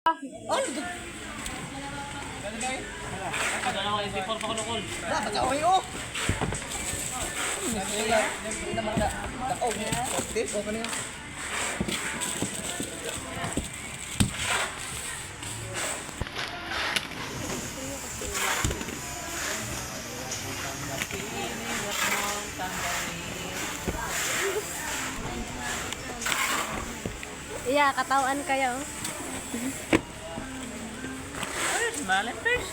Ano? Ano ako, MP4 pa ko nukol. Dapat ako kayo. Hindi naman na. Oh, this. Open niyo. Iya, katawan kayo. Smiling face.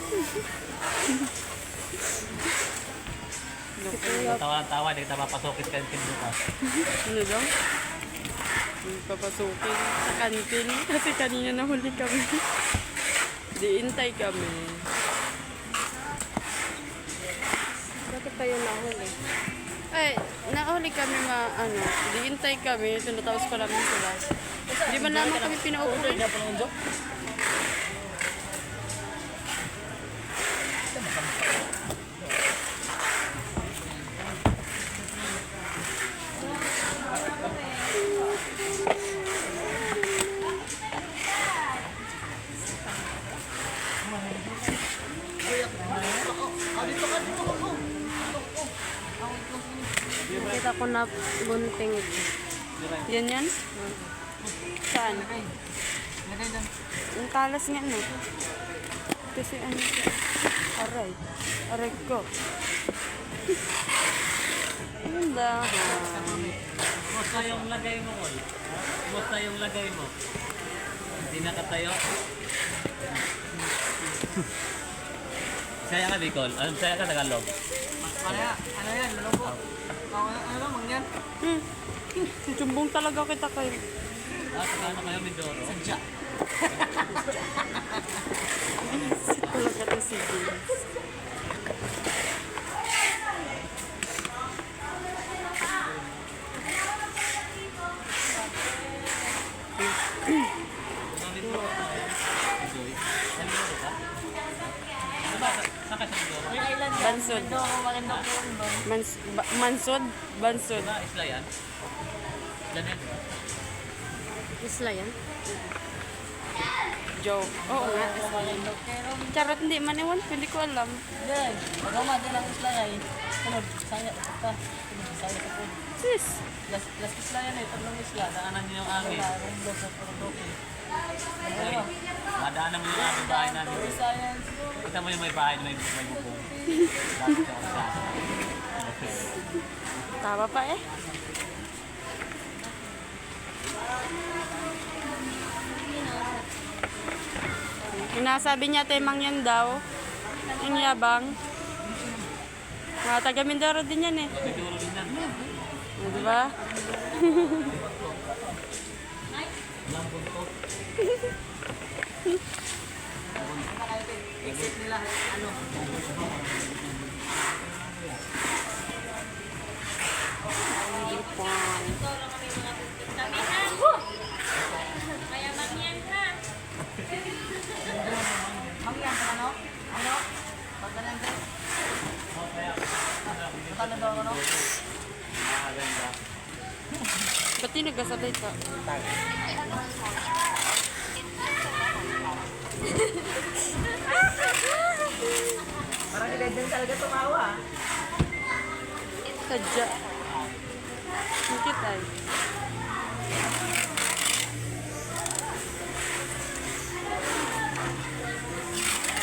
Tawa-tawa, hindi kita mapasokit ka yung bukas. Ano daw? Papasukin sa kantin kasi kanina nahuli kami. Diintay kami. Bakit kayo nahuli? Ay, nahuli kami diintay kami, tinatapos pa namin sila. Di ba naman kami pinaupo? Nakita ko na bunting. Yan yan? Saan? Ang talas nga no. Kasi ano siya? Aray. Aray ko. Ang dahan. Kumusta yung lagay mo, Kol? Kumusta yung lagay mo? Hindi nakatayo? Saya ka, Bicol. Anong saya ka, Tagalog? Ano yan? Malunggo. Ano naman yan? Sumbong talaga kita kayo. Ano kayo, Mindoro? Sadya. Talaga to si James. Saan ka sa Mindoro? Bansod. Mansod? Bansod. Diba, isla yan? Isla na yan? Isla yan. Joke. Oo nga. Charot, hindi man ewan. Hindi ko alam. Hindi. Magama din ang isla yan. Sunod. Saya. Ito. Saya sa po. Sis. Last isla yan eh. Tatlong isla. Daanan niyo yung amin. Runglo sa Porodoki. Okay. Madaanan mo yung aming bahay namin. Science. Kita mo yung may bahay na may bubong. Bakit ako sa Tama pa eh. Inasabi niya temang yan daw. Yung yabang. Mga taga Mindoro din yan eh. Mindoro din yan. O, diba? Lambon ko. Exit nila. Ano? Mangyan ka ano? Ano? Pagdalan din. Matalo daw ano? Maganda. Ba't di nagkasabay ka? Parang hindi din talaga tumawa. Sadya. Mikit ay.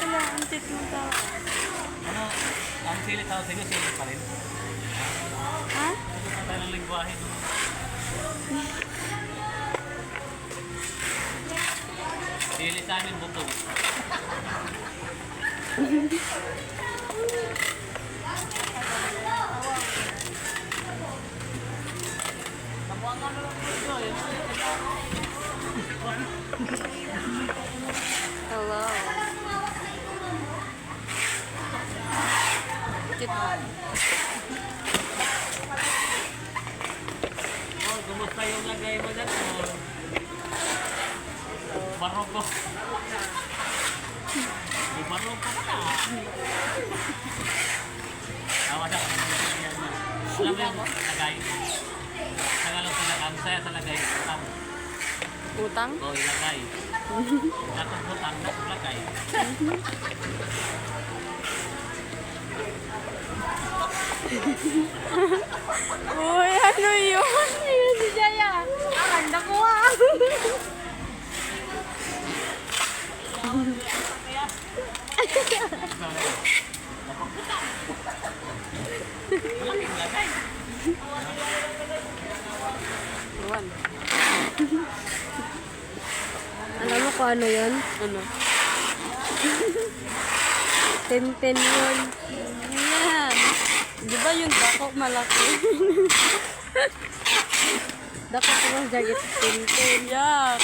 Wala, ang tit mo daw. Ano? Ang sili tawag sa inyo, sili pa rin. Ha? Ano pa tayo ng lingwahe? Sili sa amin, butong. Hello. Mikit ay. Oh, kumusta yung lagay mo dyan? Baroko. May baroko ka na. Tawa siya. Alam mo yung lagay? Tagalog sa lagay. Masaya sa lagay. Utang? O, ilagay. Dapat butang na lagay. Uy, ano yun? Ayun si Jaya. Akan nakuha. Malaking lagay. Iwan. Alam mo kung ano yun? Ano? 10-10 yun. Yan. Di ba yung dako malaki? Dapat ko ng jacket 10-10. Yak.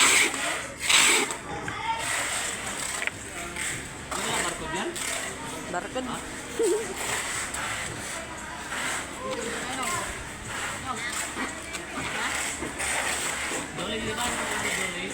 Ano lang, Marco yan? Barkod. Dole, di ba? Dole.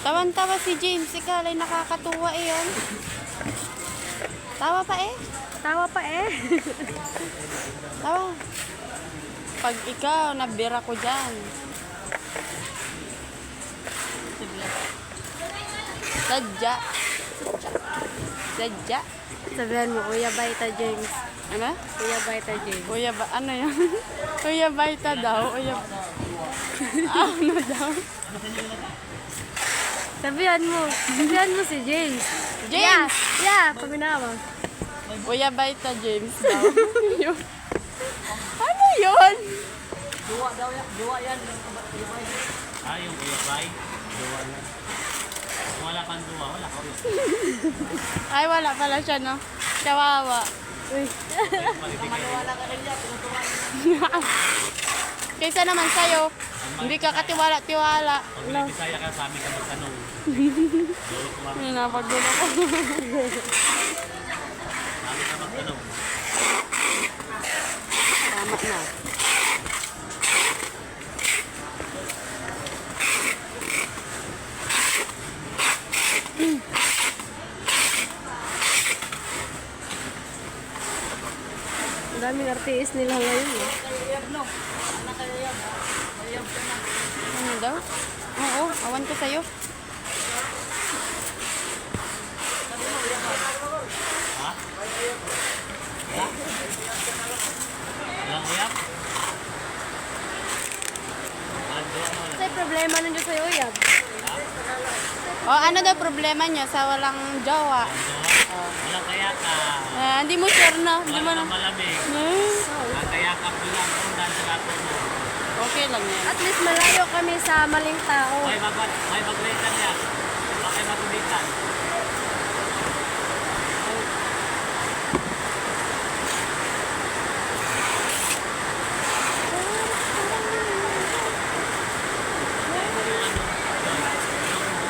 Tawan-tawa si James. Ikaw ay nakakatuwa eh yun. Tawa pa eh. Tawa pa eh. Tawa. Pag ikaw, nabira ko dyan. Sadya. Sadya. Sabihan mo, Uya Baita James. Ano? Uya Baita James. Uya ba? Ano yan? Uya baita daw. Uya. Ano daw? Sabihan mo. Sabihan mo si James. James! Yeah, paminawa. Uya baita James daw. Yun. Ano yun? Duwa daw yan. Duwa yan. Ah, yung uyabay. Duwa na. Kung wala kang duwa, wala ka uyabay. Ay, wala pala siya, no? Kawawa. Uy. Maniwala ka rin yan. Tinutuwa. Kaysa naman sa'yo, hindi ka katiwala-tiwala. Pag may Bisaya ka sa amin ka magtanong. Dulo ko lang. Napagulo ko. Sa amin ka magtanong. Tama na. Ang daming artiis nila ngayon eh. Ano daw? Oo, awan ko sa'yo. Ha? Walang uyab? Walang duwa mo. Sa'yo problema nun dyan sa'yo, Uyab. O, ano daw problema niya sa walang jowa? Walang kayaka. Hindi mo sure na. Hindi mo Wala na. nang malamig. Hmm, Ang kayakap lang kung nasa lato mo. okay lang yan. At least malayo kami sa maling tao. May mag-retan yan. Bakit mag-retan?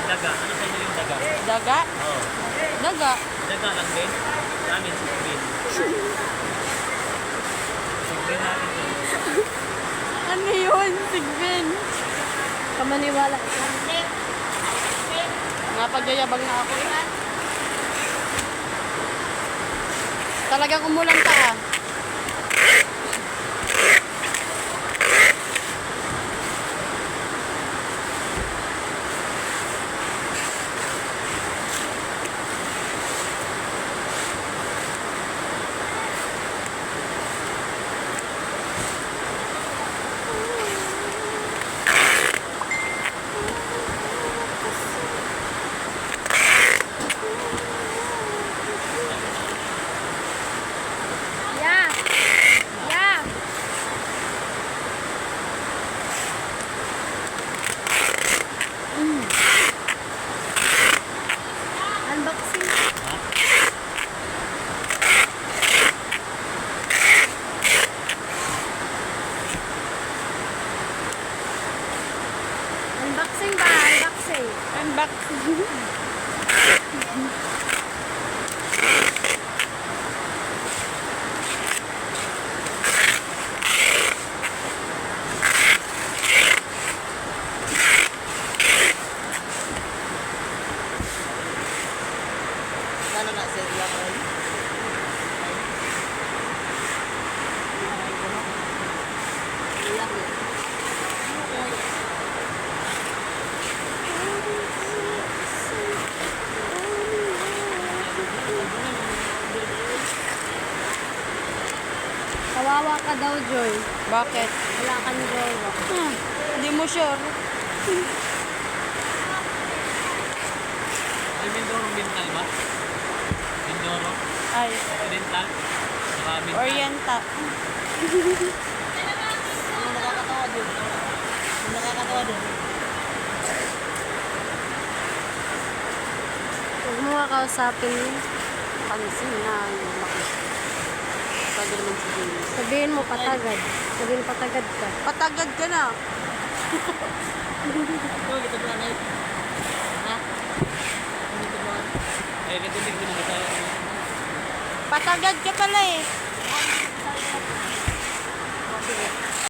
Daga. Ano sa inyo yung daga? Daga? Oo. Daga. Daga lang din. Sa amin, sigbin. Sigbin namin yun. Ano yun? Sigbin. Kamaniwala. Napagyayabang na ako. Talagang umulan pa ah. Kawawa ka daw, Joy. Bakit? Wala kang jowa. Hindi mo sure. Ay, Mindoro Mental ba? Mindoro? Ay, Occidental? Saka Mental? Oriental. Ang nakakatawa doon. Ang nakakatawa doon. Huwag mo nga kausapin yun. Pansin na yung laki. Sabi naman si Jimmy. Sabihin mo patagad. Sabihin patagad ka. Patagad ka na. Oh, kita bulan ay. Ha? Kita bulan. Eh, katinig ko na tayo. Patagad ka pala eh. Bakit?